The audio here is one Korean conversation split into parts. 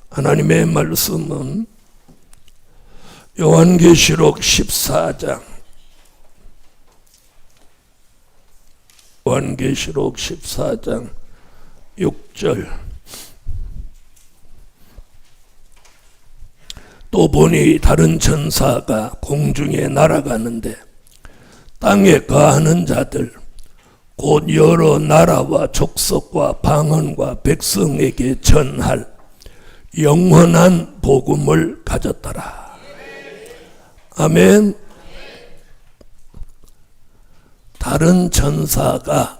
하나님의 말씀은 요한계시록 14장 요한계시록 14장 6절 또 보니 다른 천사가 공중에 날아가는데 땅에 거하는 자들 곧 여러 나라와 족속과 방언과 백성에게 전할 영원한 복음을 가졌더라. 아멘. 다른 천사가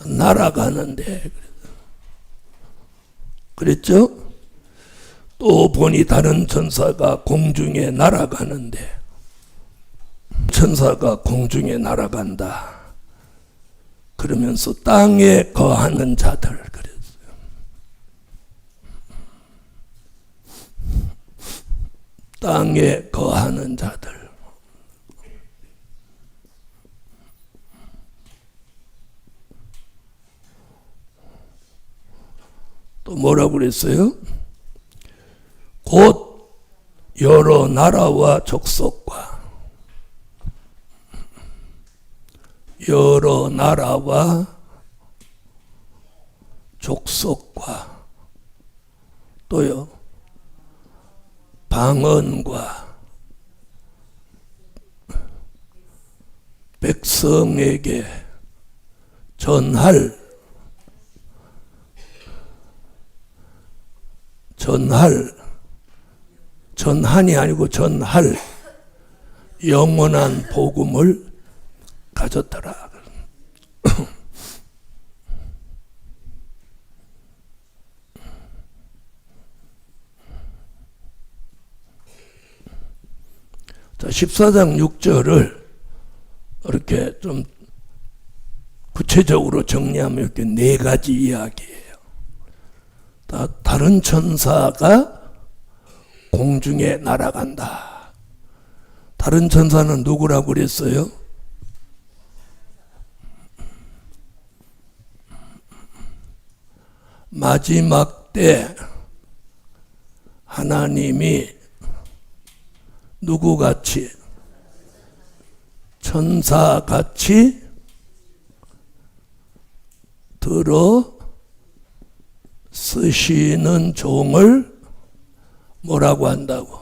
날아가는데 그랬죠? 또 보니 다른 천사가 공중에 날아가는데 천사가 공중에 날아간다. 그러면서 땅에 거하는 자들 그랬어요. 땅에 거하는 자들 또 뭐라고 그랬어요? 곧 여러 나라와 족속과 여러 나라와 족속과 또요 방언과 백성에게 전한이 아니고 전할 영원한 복음을 가졌더라. 자, 14장 6절을 이렇게 좀 구체적으로 정리하면 이렇게 네 가지 이야기예요. 다른 천사가 공중에 날아간다. 다른 천사는 누구라고 그랬어요? 마지막 때 하나님이 누구같이? 천사같이 들어 쓰시는 종을 뭐라고 한다고?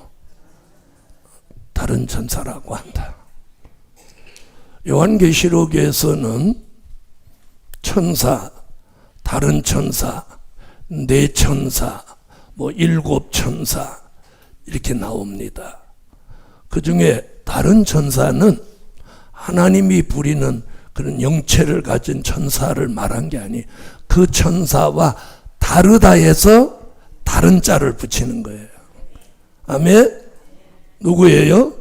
다른 천사라고 한다. 요한계시록에서는 천사, 다른 천사, 네 천사, 일곱 천사 이렇게 나옵니다. 그 중에 다른 천사는 하나님이 부리는 그런 영체를 가진 천사를 말한 게 아니, 그 천사와 다르다 해서 다른 자를 붙이는 거예요. 아멘? 누구예요?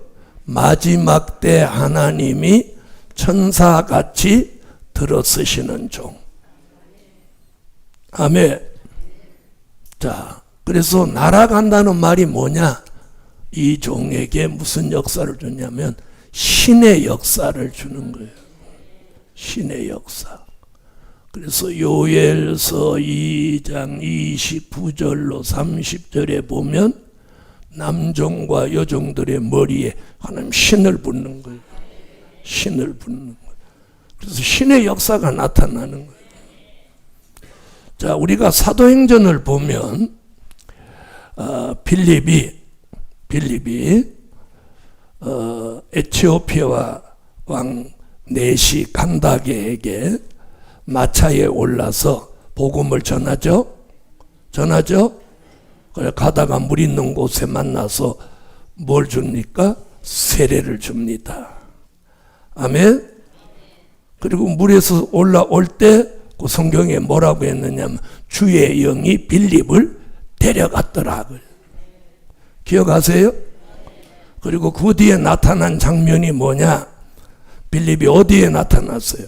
마지막 때 하나님이 천사같이 들어쓰시는 종. 아멘. 자, 그래서 날아간다는 말이 뭐냐? 이 종에게 무슨 역사를 주냐면 신의 역사를 주는 거예요. 신의 역사. 그래서 요엘서 2장 29절로 30절에 보면 남종과 여종들의 머리에 하나님 신을 붓는 거예요. 신을 붓는 거예요. 그래서 신의 역사가 나타나는 거예요. 자, 우리가 사도행전을 보면 빌립이 에티오피아 왕 네시 간다게에게 마차에 올라서 복음을 전하죠. 그래 가다가 물 있는 곳에 만나서 뭘 줍니까? 세례를 줍니다. 아멘. 그리고 물에서 올라올 때 그 성경에 뭐라고 했느냐면 주의 영이 빌립을 데려갔더라. 기억하세요? 그리고 그 뒤에 나타난 장면이 뭐냐? 빌립이 어디에 나타났어요?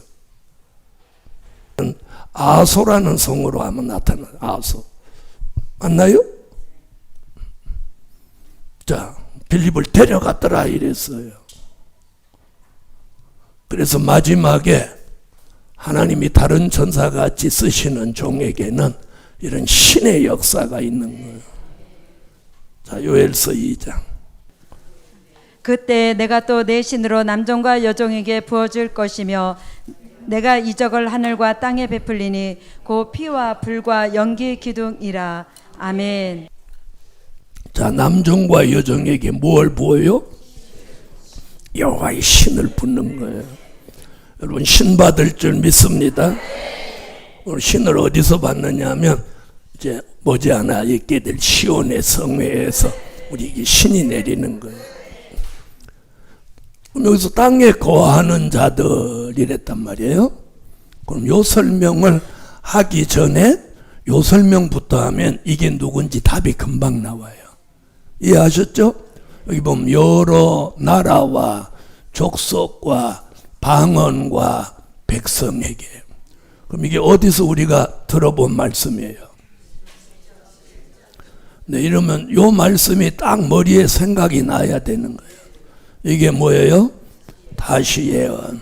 아소라는 성으로 하면 나타나요. 아소. 맞나요? 자, 빌립을 데려갔더라 이랬어요. 그래서 마지막에 하나님이 다른 천사같이 쓰시는 종에게는 이런 신의 역사가 있는 거예요. 자, 요엘서 2장. 그때 내가 또 내 신으로 남종과 여종에게 부어줄 것이며 내가 이적을 하늘과 땅에 베풀리니 곧 피와 불과 연기 기둥이라. 아멘. 자, 남종과 여종에게 뭘 부어요? 여호와의 신을 붓는 거예요. 여러분, 신 받을 줄 믿습니다. 오늘 신을 어디서 받느냐 하면 이제 머지않아 있게 될 시온의 성회에서 우리에게 신이 내리는 거예요. 그럼 여기서 땅에 거하는 자들이랬단 말이에요. 그럼 요 설명을 하기 전에 요 설명부터 하면 이게 누군지 답이 금방 나와요. 이해하셨죠? 여기 보면 여러 나라와 족속과 방언과 백성에게. 그럼 이게 어디서 우리가 들어본 말씀이에요? 네, 이러면 요 말씀이 딱 머리에 생각이 나야 되는 거예요. 이게 뭐예요? 다시 예언.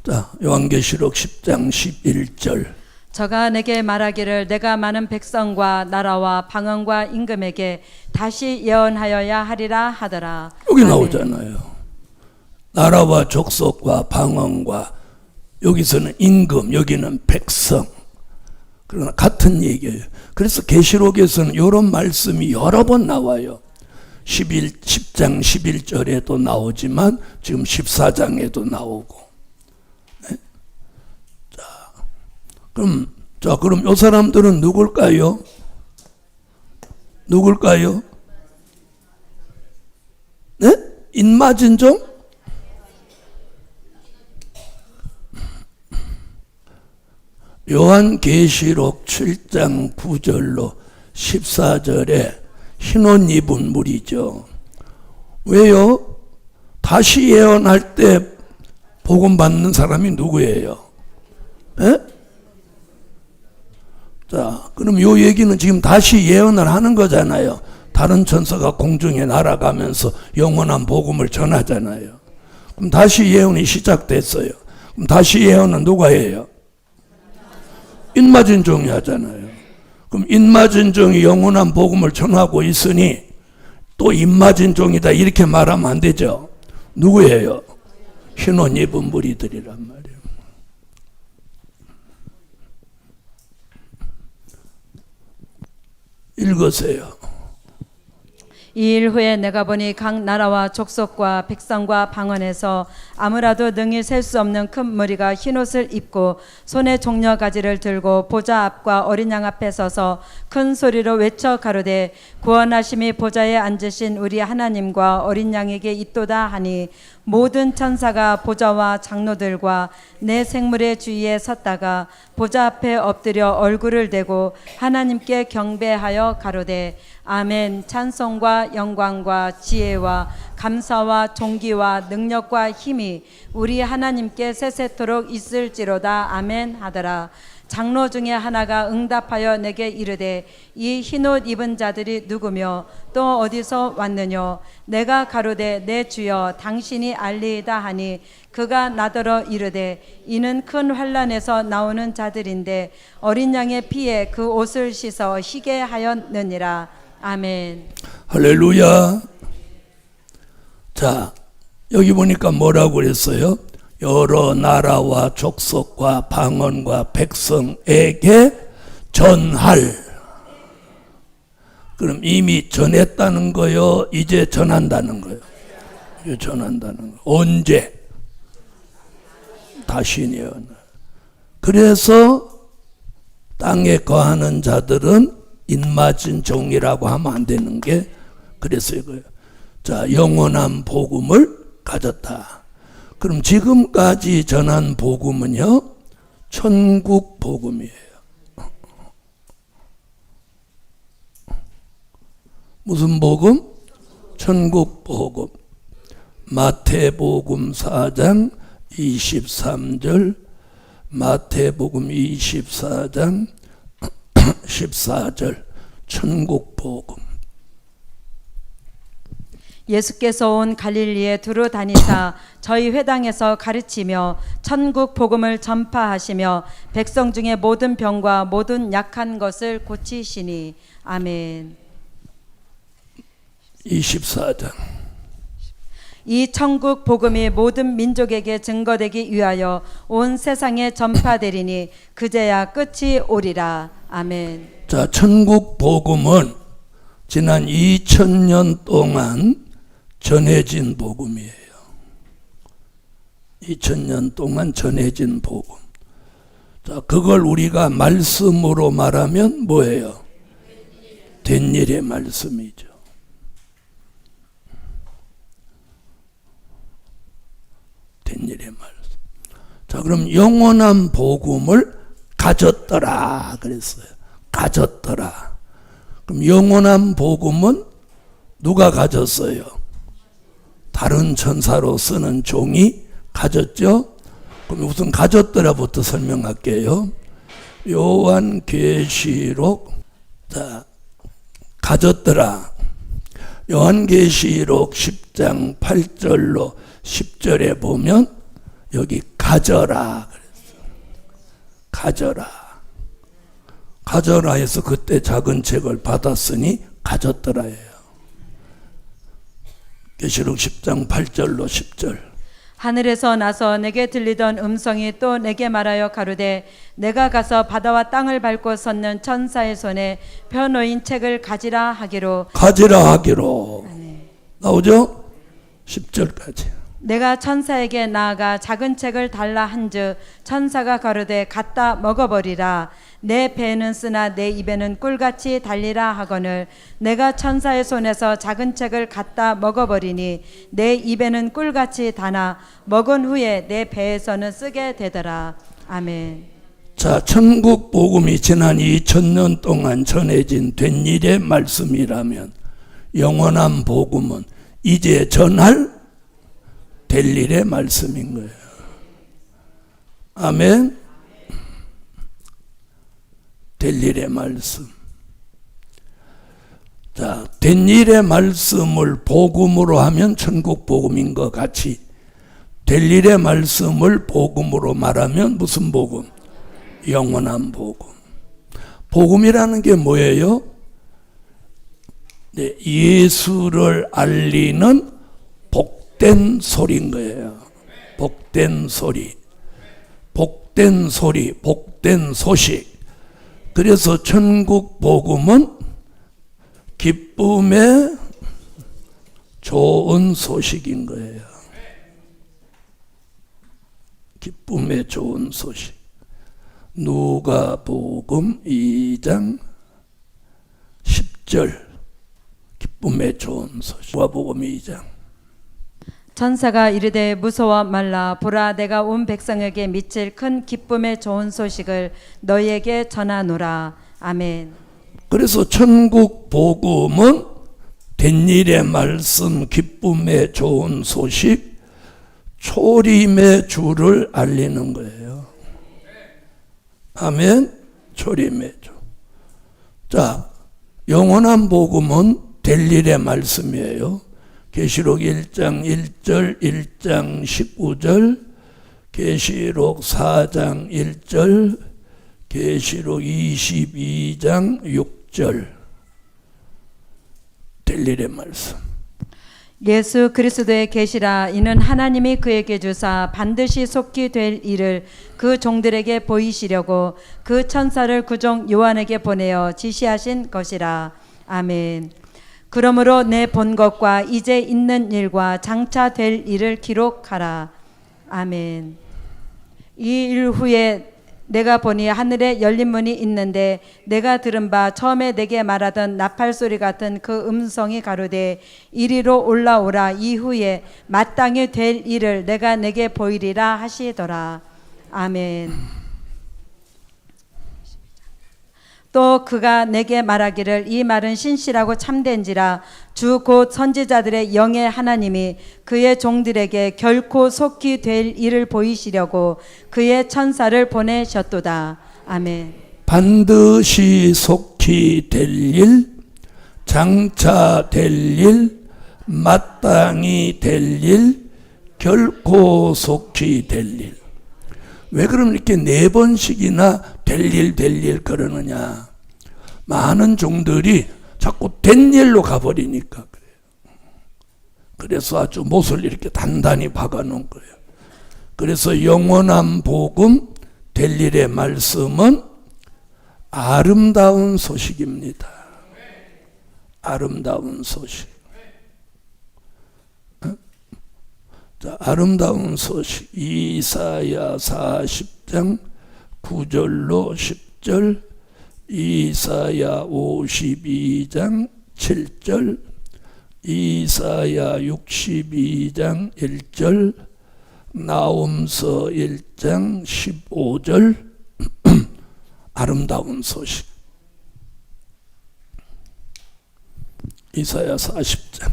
자, 요한계시록 10장 11절. 저가 내게 말하기를 내가 많은 백성과 나라와 방언과 임금에게 다시 예언하여야 하리라 하더라. 여기 아멘. 나오잖아요. 나라와 족속과 방언과, 여기서는 임금, 여기는 백성. 그러나 같은 얘기예요. 그래서 계시록에서는 이런 말씀이 여러 번 나와요. 10장 11절에도 나오지만 지금 14장에도 나오고. 네? 그럼 이 사람들은 누굴까요? 누굴까요? 네? 인마진종? 요한계시록 7장 9절로 14절에 흰옷 입은 무리죠. 왜요? 다시 예언할 때 복음 받는 사람이 누구예요? 에? 자, 그럼 요 얘기는 지금 다시 예언을 하는 거잖아요. 다른 천사가 공중에 날아가면서 영원한 복음을 전하잖아요. 그럼 다시 예언이 시작됐어요. 그럼 다시 예언은 누가 해요? 인맞은 종이 하잖아요. 그럼 인맞은 종이 영원한 복음을 전하고 있으니 또 인맞은 종이다 이렇게 말하면 안 되죠. 누구예요? 흰옷 입은 무리들이란 말이에요. 읽으세요. 이 일 후에 내가 보니 각 나라와 족속과 백성과 방언에서 아무라도 능히 셀 수 없는 큰 무리가 흰옷을 입고 손에 종려가지를 들고 보좌 앞과 어린 양 앞에 서서 큰 소리로 외쳐 가로되 구원하심이 보좌에 앉으신 우리 하나님과 어린 양에게 있도다 하니 모든 천사가 보좌와 장로들과 내 생물의 주위에 섰다가 보좌 앞에 엎드려 얼굴을 대고 하나님께 경배하여 가로되 아멘. 찬송과 영광과 지혜와 감사와 존귀와 능력과 힘이 우리 하나님께 세세토록 있을지로다. 아멘 하더라. 장로 중에 하나가 응답하여 내게 이르되 이 흰옷 입은 자들이 누구며 또 어디서 왔느뇨? 내가 가로되 내 주여 당신이 알리이다 하니 그가 나더러 이르되 이는 큰 환난에서 나오는 자들인데 어린 양의 피에 그 옷을 씻어 희게 하였느니라. 아멘. 할렐루야. 자, 여기 보니까 뭐라고 그랬어요? 여러 나라와 족속과 방언과 백성에게 전할. 그럼 이미 전했다는 거요? 이제 전한다는 거요? 이제 전한다는 거. 언제? 다시요. 그래서 땅에 거하는 자들은 인맞은 종이라고 하면 안 되는 게 그래서 이거예요. 자, 영원한 복음을 가졌다. 그럼 지금까지 전한 복음은요, 천국 복음이에요. 무슨 복음? 천국 복음. 마태복음 4장 23절, 마태복음 24장 14절, 천국 복음. 예수께서 온 갈릴리에 두루 다니사 저희 회당에서 가르치며 천국 복음을 전파하시며 백성 중에 모든 병과 모든 약한 것을 고치시니. 아멘. 24장. 이 천국 복음이 모든 민족에게 증거되기 위하여 온 세상에 전파되리니 그제야 끝이 오리라. 아멘. 자, 천국 복음은 지난 2000년 동안 전해진 복음이에요. 2000년 동안 전해진 복음. 자, 그걸 우리가 말씀으로 말하면 뭐예요? 된 일의 말씀이죠. 된 일의 말씀. 자, 그럼 영원한 복음을 가졌더라 그랬어요. 가졌더라. 그럼 영원한 복음은 누가 가졌어요? 다른 천사로 쓰는 종이 가졌죠? 그럼 우선 가졌더라부터 설명할게요. 요한계시록. 자, 가졌더라. 요한계시록 10장 8절로 10절에 보면 여기 가져라 그랬어요. 가져라. 가져라 해서 그때 작은 책을 받았으니 가졌더라예요. 계시록 10장 8절로 10절. 하늘에서 나서 내게 들리던 음성이 또 내게 말하여 가로되 내가 가서 바다와 땅을 밟고 섰는 천사의 손에 펴놓인 책을 가지라 하기로. 가지라 하기로. 나오죠? 10절까지. 내가 천사에게 나아가 작은 책을 달라 한즉 천사가 가로되 갖다 먹어버리라. 내 배는 쓰나 내 입에는 꿀같이 달리라 하거늘 내가 천사의 손에서 작은 책을 갖다 먹어버리니 내 입에는 꿀같이 다나 먹은 후에 내 배에서는 쓰게 되더라. 아멘. 자, 천국 복음이 지난 2000년 동안 전해진 된 일의 말씀이라면 영원한 복음은 이제 전할 될 일의 말씀인 거예요. 아멘. 될 일의 말씀. 자, 된 일의 말씀을 복음으로 하면 천국 복음인 것 같이 될 일의 말씀을 복음으로 말하면 무슨 복음? 영원한 복음. 복음이라는 게 뭐예요? 네, 예수를 알리는 복된 소리인 거예요. 복된 소리. 복된 소리, 복된 소식. 그래서 천국 복음은 기쁨의 좋은 소식인 거예요. 기쁨의 좋은 소식. 누가복음 2장 10절. 기쁨의 좋은 소식. 누가복음 2장. 천사가 이르되 무서워 말라. 보라 내가 온 백성에게 미칠 큰 기쁨의 좋은 소식을 너희에게 전하노라. 아멘. 그래서 천국 복음은 된 일의 말씀, 기쁨의 좋은 소식, 초림의 주를 알리는 거예요. 아멘. 초림의 주. 자, 영원한 복음은 될 일의 말씀이에요. 계시록 1장 1절, 1장 19절, 계시록 4장 1절, 계시록 22장 6절. 될 일의 말씀. 예수 그리스도의 계시라. 이는 하나님이 그에게 주사 반드시 속히 될 일을 그 종들에게 보이시려고 그 천사를 그 종 요한에게 보내어 지시하신 것이라. 아멘. 그러므로 내 본 것과 이제 있는 일과 장차 될 일을 기록하라. 아멘. 이 일 후에 내가 보니 하늘에 열린 문이 있는데 내가 들은 바 처음에 내게 말하던 나팔 소리 같은 그 음성이 가로되 이리로 올라오라. 이후에 마땅히 될 일을 내가 내게 보이리라 하시더라. 아멘. 또 그가 내게 말하기를 이 말은 신실하고 참된지라. 주 곧 선지자들의 영의 하나님이 그의 종들에게 결코 속히 될 일을 보이시려고 그의 천사를 보내셨도다. 아멘. 반드시 속히 될 일, 장차 될 일, 마땅히 될 일, 결코 속히 될 일. 왜 그럼 이렇게 4번씩이나 될 일 그러느냐? 많은 종들이 자꾸 된 일로 가버리니까 그래요. 그래서 아주 못을 이렇게 단단히 박아놓은 거예요. 그래서 영원한 복음, 될 일의 말씀은 아름다운 소식입니다. 아름다운 소식. 자, 아름다운 소식. 이사야 40장 9절로 10절, 이사야 52장 7절, 이사야 62장 1절, 나홈서 1장 15절. 아름다운 소식. 이사야 40장.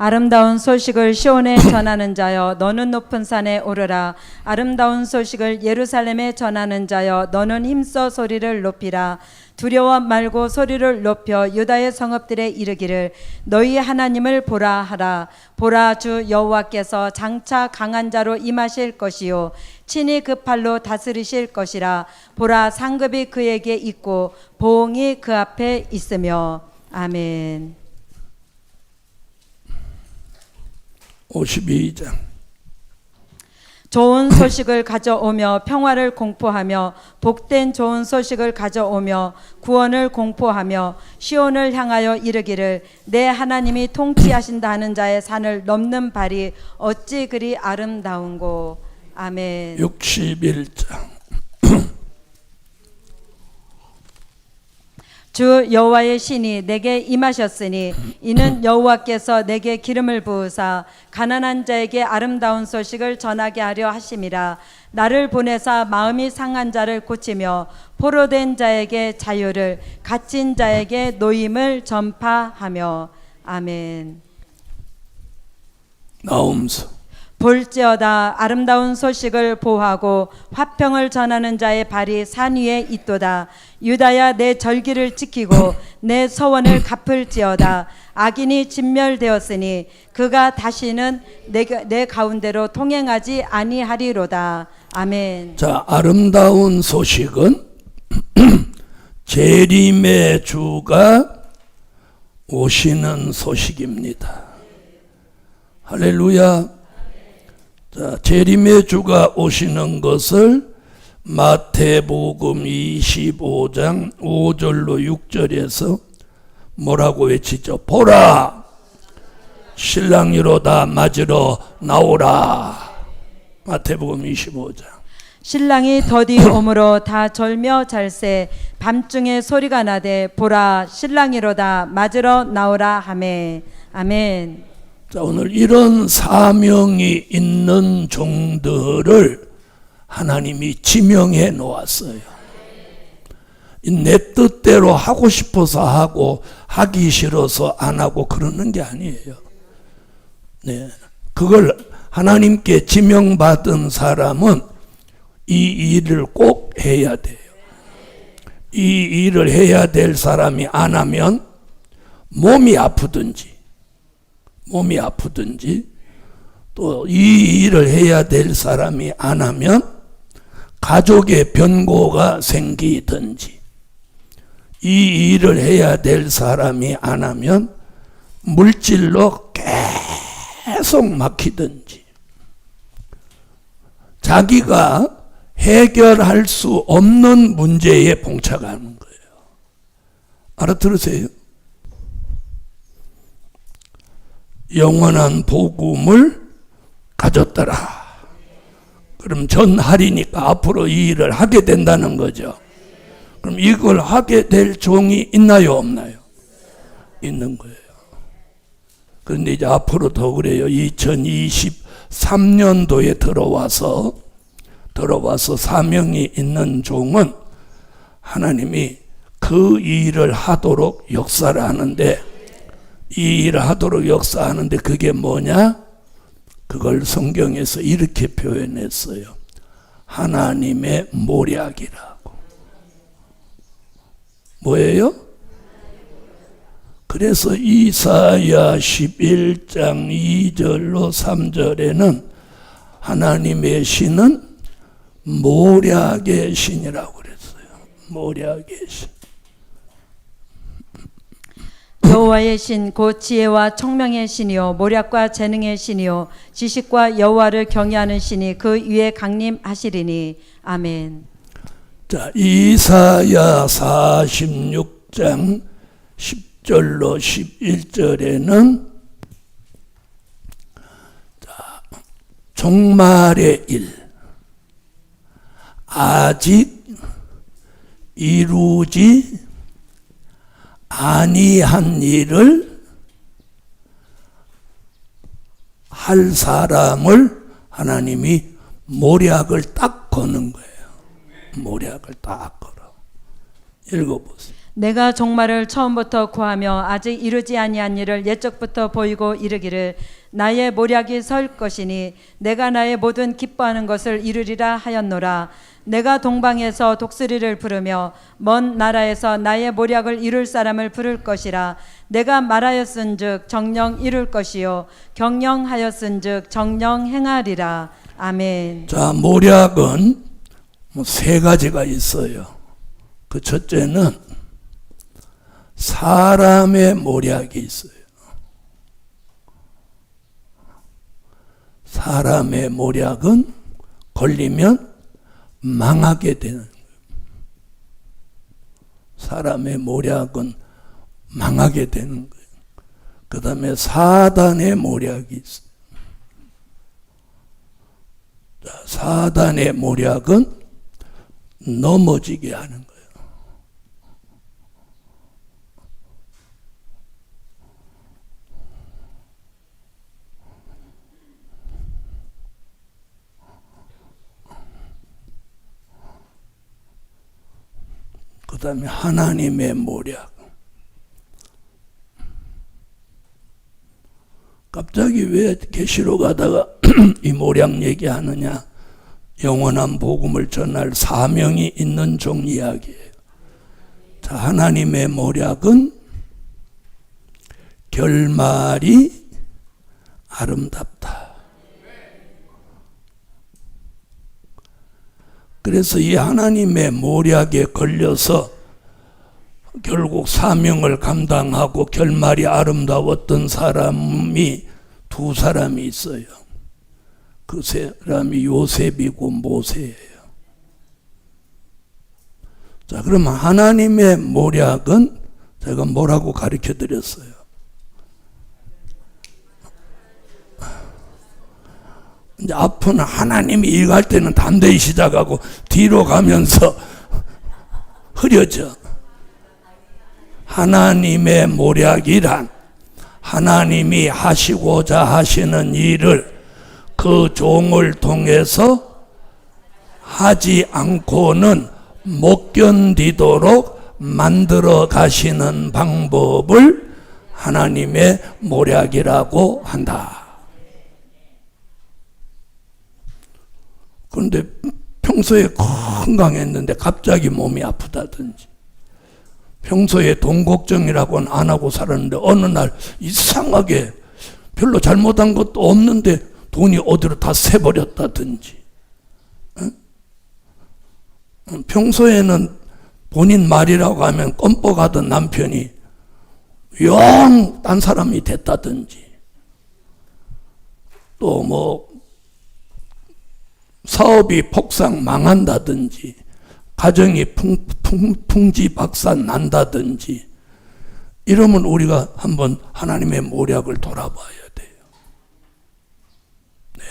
아름다운 소식을 시온에 전하는 자여 너는 높은 산에 오르라. 아름다운 소식을 예루살렘에 전하는 자여 너는 힘써 소리를 높이라. 두려워 말고 소리를 높여 유다의 성읍들에 이르기를 너희 하나님을 보라 하라. 보라, 주 여호와께서 장차 강한 자로 임하실 것이요 친히 그 팔로 다스리실 것이라. 보라, 상급이 그에게 있고 보응이 그 앞에 있으며. 아멘. 52장. 좋은 소식을 가져오며 평화를 공포하며 복된 좋은 소식을 가져오며 구원을 공포하며 시온을 향하여 이르기를 내 하나님이 통치하신다 하는 자의 산을 넘는 발이 어찌 그리 아름다운고. 아멘. 61장. 주 여호와의 신이 내게 임하셨으니 이는 여호와께서 내게 기름을 부으사 가난한 자에게 아름다운 소식을 전하게 하려 하심이라. 나를 보내사 마음이 상한 자를 고치며 포로된 자에게 자유를, 갇힌 자에게 노임을 전파하며. 아멘. 나홈서. 볼지어다 아름다운 소식을 보하고 화평을 전하는 자의 발이 산 위에 있도다. 유다야, 내 절기를 지키고 내 서원을 갚을지어다. 악인이 진멸되었으니 그가 다시는 내 가운데로 통행하지 아니하리로다. 아멘. 자, 아름다운 소식은 재림의 주가 오시는 소식입니다. 할렐루야. 자, 재림의 주가 오시는 것을 마태복음 25장 5절로 6절에서 뭐라고 외치죠? 보라, 신랑이로다 맞으러 나오라. 마태복음 25장. 신랑이 더디 오므로 다 절며 잘세 밤중에 소리가 나되 보라, 신랑이로다 맞으러 나오라 하매. 아멘. 자, 오늘 이런 사명이 있는 종들을 하나님이 지명해 놓았어요. 내 뜻대로 하고 싶어서 하고 하기 싫어서 안 하고 그러는 게 아니에요. 네, 그걸 하나님께 지명받은 사람은 이 일을 꼭 해야 돼요. 이 일을 해야 될 사람이 안 하면 몸이 아프든지 또 이 일을 해야 될 사람이 안 하면 가족의 변고가 생기든지, 이 일을 해야 될 사람이 안 하면 물질로 계속 막히든지, 자기가 해결할 수 없는 문제에 봉착하는 거예요. 알아들으세요? 영원한 복음을 가졌더라. 그럼 전하리니까 앞으로 이 일을 하게 된다는 거죠. 그럼 이걸 하게 될 종이 있나요, 없나요? 있는 거예요. 그런데 이제 앞으로 더 그래요. 2023년도에 들어와서 사명이 있는 종은 하나님이 그 일을 하도록 역사를 하는데, 이 일을 하도록 역사하는데 그게 뭐냐? 그걸 성경에서 이렇게 표현했어요. 하나님의 모략이라고. 뭐예요? 그래서 이사야 11장 2절로 3절에는 하나님의 신은 모략의 신이라고 그랬어요. 모략의 신. 여호와의 신 곧 지혜와 청명의 신이요 모략과 재능의 신이요 지식과 여호와를 경외하는 신이 그 위에 강림하시리니 아멘. 자, 이사야 46장 10절로 11절에는 종말의 일, 아직 이루지 아니한 일을 할 사람을 하나님이 모략을 딱 거는 거예요. 모략을 딱 걸어. 읽어보세요. 내가 종말을 처음부터 구하며 아직 이루지 아니한 일을 옛적부터 보이고 이르기를 나의 모략이 설 것이니 내가 나의 모든 기뻐하는 것을 이루리라 하였노라. 내가 동방에서 독수리를 부르며 먼 나라에서 나의 모략을 이룰 사람을 부를 것이라. 내가 말하였은즉 정령 이룰 것이요 경영하였은즉 정령 행하리라. 아멘. 자, 모략은 세 가지가 있어요. 그 첫째는 사람의 모략이 있어요. 사람의 모략은 걸리면 망하게 되는 거예요. 사람의 모략은 망하게 되는 거예요. 그 다음에 사단의 모략이 있어요. 자, 사단의 모략은 넘어지게 하는 거예요. 그 다음에 하나님의 모략. 갑자기 왜 계시록 하다가 이 모략 얘기하느냐? 영원한 복음을 전할 사명이 있는 종 이야기예요. 자, 하나님의 모략은 결말이 아름답다. 그래서 이 하나님의 모략에 걸려서 결국 사명을 감당하고 결말이 아름다웠던 사람이 두 사람이 있어요. 그 사람이 요셉이고 모세예요. 자, 그러면 하나님의 모략은 제가 뭐라고 가르쳐 드렸어요? 이제 앞은 하나님이 일할 때는 담대히 시작하고 뒤로 가면서 흐려져. 하나님의 모략이란 하나님이 하시고자 하시는 일을 그 종을 통해서 하지 않고는 못 견디도록 만들어 가시는 방법을 하나님의 모략이라고 한다. 그런데 평소에 건강했는데 갑자기 몸이 아프다든지, 평소에 돈 걱정이라고는 안 하고 살았는데 어느 날 이상하게 별로 잘못한 것도 없는데 돈이 어디로 다 새버렸다든지, 평소에는 본인 말이라고 하면 껌뻑하던 남편이 영 딴 사람이 됐다든지, 또 뭐 사업이 폭삭 망한다든지, 가정이 풍지박산 난다든지, 이러면 우리가 한번 하나님의 모략을 돌아봐야 돼요. 네.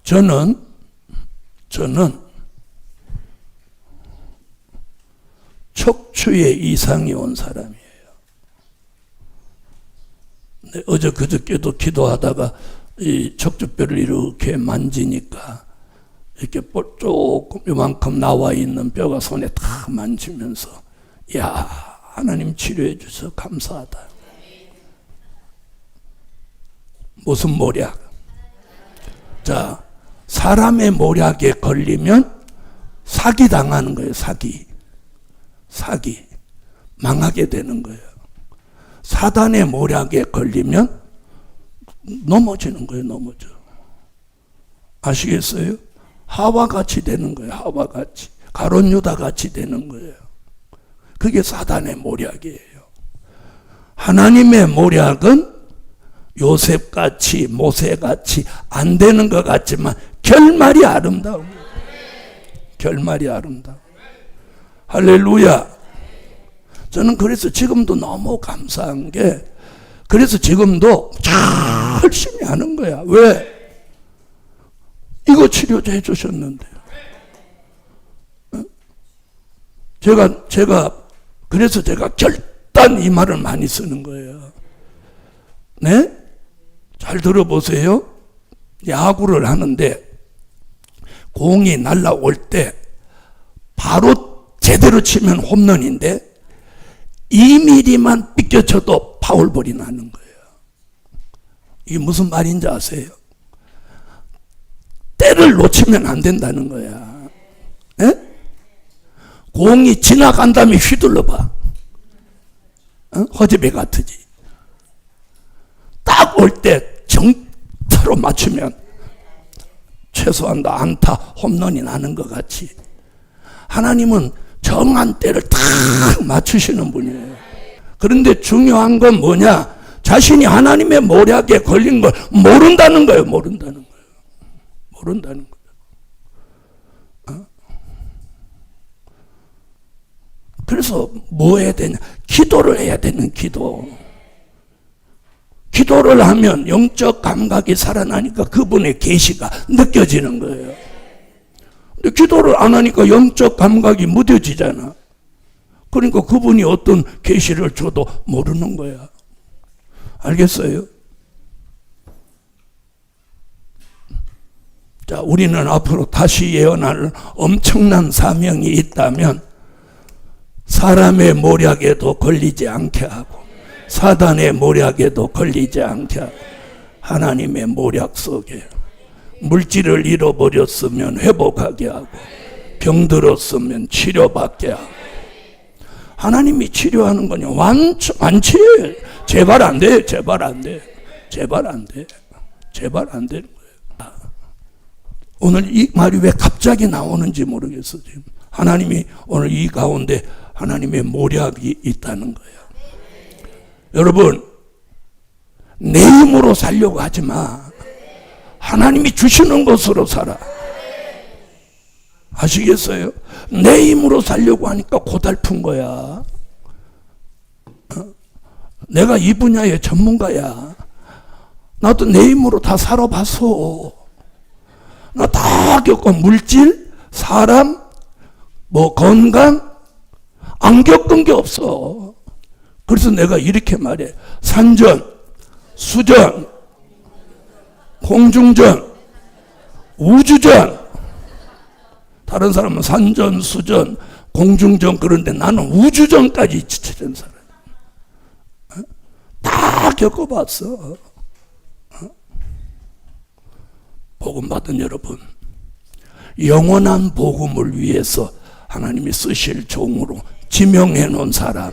저는 척추에 이상이 온 사람이에요. 네, 어제 그저께도 기도하다가 이 척추뼈를 이렇게 만지니까 이렇게 조금 요만큼 나와 있는 뼈가 손에 다 만지면서, 야, 하나님 치료해 주셔서 감사하다. 무슨 모략? 자, 사람의 모략에 걸리면 사기 당하는 거예요. 사기 망하게 되는 거예요. 사단의 모략에 걸리면 넘어지는 거예요. 넘어져. 아시겠어요? 하와같이 되는 거예요. 하와같이. 가룟 유다같이 되는 거예요. 그게 사단의 모략이에요. 하나님의 모략은 요셉같이 모세같이 안 되는 것 같지만 결말이 아름다운 거예요. 결말이 아름다워. 할렐루야. 저는 그래서 지금도 너무 감사한 게, 그래서 지금도 열심히 하는 거야. 왜? 이거 치료제 해주셨는데요. 그래서 제가 결단 이 말을 많이 쓰는 거예요. 네? 잘 들어보세요. 야구를 하는데 공이 날아올 때 바로 제대로 치면 홈런인데 2mm만 삐껴쳐도 파울볼이 나는 거예요. 이게 무슨 말인지 아세요? 때를 놓치면 안 된다는 거야. 네? 공이 지나간 다음에 휘둘러봐. 허접에 같으지. 딱 올 때 정타로 맞추면 최소한 안타, 홈런이 나는 것 같이 하나님은 정한 때를 딱 맞추시는 분이에요. 그런데 중요한 건 뭐냐? 자신이 하나님의 모략에 걸린 걸 모른다는 거예요. 모른다는 거예요. 모른다는 거예요. 그래서 뭐 해야 되냐? 기도를 해야 되는 기도. 기도를 하면 영적 감각이 살아나니까 그분의 계시가 느껴지는 거예요. 근데 기도를 안 하니까 영적 감각이 무뎌지잖아. 그러니까 그분이 어떤 계시를 줘도 모르는 거야. 알겠어요? 자, 우리는 앞으로 다시 예언할 엄청난 사명이 있다면 사람의 모략에도 걸리지 않게 하고 사단의 모략에도 걸리지 않게 하고 하나님의 모략 속에 물질을 잃어버렸으면 회복하게 하고 병들었으면 치료받게 하고 하나님이 치료하는 거냐? 완치해. 제발 안 돼. 제발 안 돼. 제발 안 돼. 제발 안 되는 거예요. 오늘 이 말이 왜 갑자기 나오는지 모르겠어. 지금 하나님이 오늘 이 가운데 하나님의 모략이 있다는 거예요. 여러분, 내 힘으로 살려고 하지 마. 하나님이 주시는 것으로 살아. 아시겠어요? 내 힘으로 살려고 하니까 고달픈 거야. 내가 이 분야의 전문가야. 나도 내 힘으로 다 살아봤어. 나 다 겪어. 물질, 사람, 건강, 안 겪은 게 없어. 그래서 내가 이렇게 말해. 산전, 수전, 공중전, 우주전. 다른 사람은 산전, 수전, 공중전 그런데 나는 우주전까지 지쳐진 사람. 다 겪어봤어. 복음 받은 여러분, 영원한 복음을 위해서 하나님이 쓰실 종으로 지명해 놓은 사람,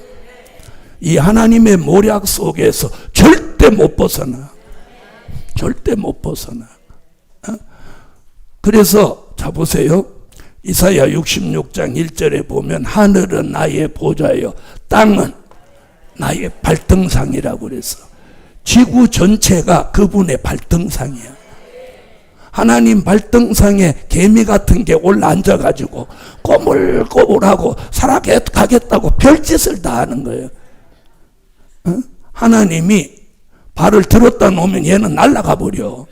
이 하나님의 모략 속에서 절대 못 벗어나. 절대 못 벗어나. 그래서 자 보세요. 이사야 66장 1절에 보면 하늘은 나의 보좌요 땅은 나의 발등상이라고 그랬어. 지구 전체가 그분의 발등상이야. 하나님 발등상에 개미 같은 게 올라앉아가지고 꼬물꼬물하고 살아가겠다고 별짓을 다 하는 거예요. 하나님이 발을 들었다 놓으면 얘는 날아가 버려.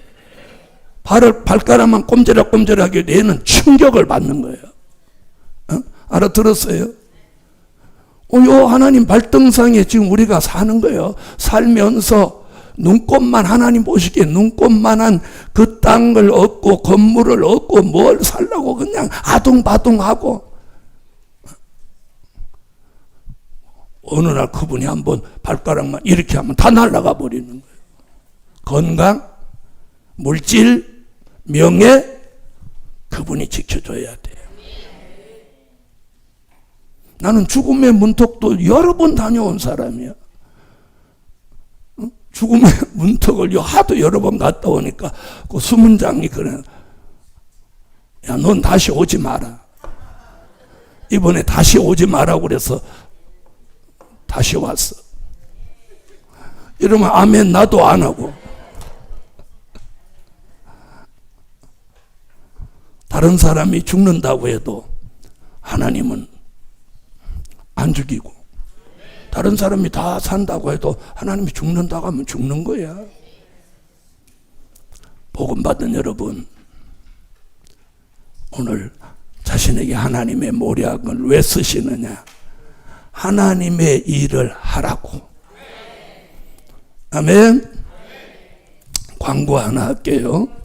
발가락만 꼼지락꼼지락하게 얘는 충격을 받는 거예요. 알아들었어요? 요 하나님 발등상에 지금 우리가 사는 거예요. 살면서 눈곱만 하나님 보시기에 눈곱만한 그 땅을 얻고 건물을 얻고 뭘 살라고 그냥 아둥바둥하고 어느 날 그분이 한번 발가락만 이렇게 하면 다 날아가 버리는 거예요. 건강, 물질, 명예 그분이 지켜줘야 돼요. 나는 죽음의 문턱도 여러 번 다녀온 사람이야. 죽음의 문턱을 하도 여러 번 갔다 오니까 그 수문장이 그래. 야, 넌 다시 오지 마라. 이번에 다시 오지 마라고 그래서 다시 왔어. 이러면 아멘 나도 안 하고. 다른 사람이 죽는다고 해도 하나님은 안 죽이고, 다른 사람이 다 산다고 해도 하나님이 죽는다고 하면 죽는 거야. 복음 받은 여러분, 오늘 자신에게 하나님의 모략을 왜 쓰시느냐? 하나님의 일을 하라고. 아멘. 광고 하나 할게요.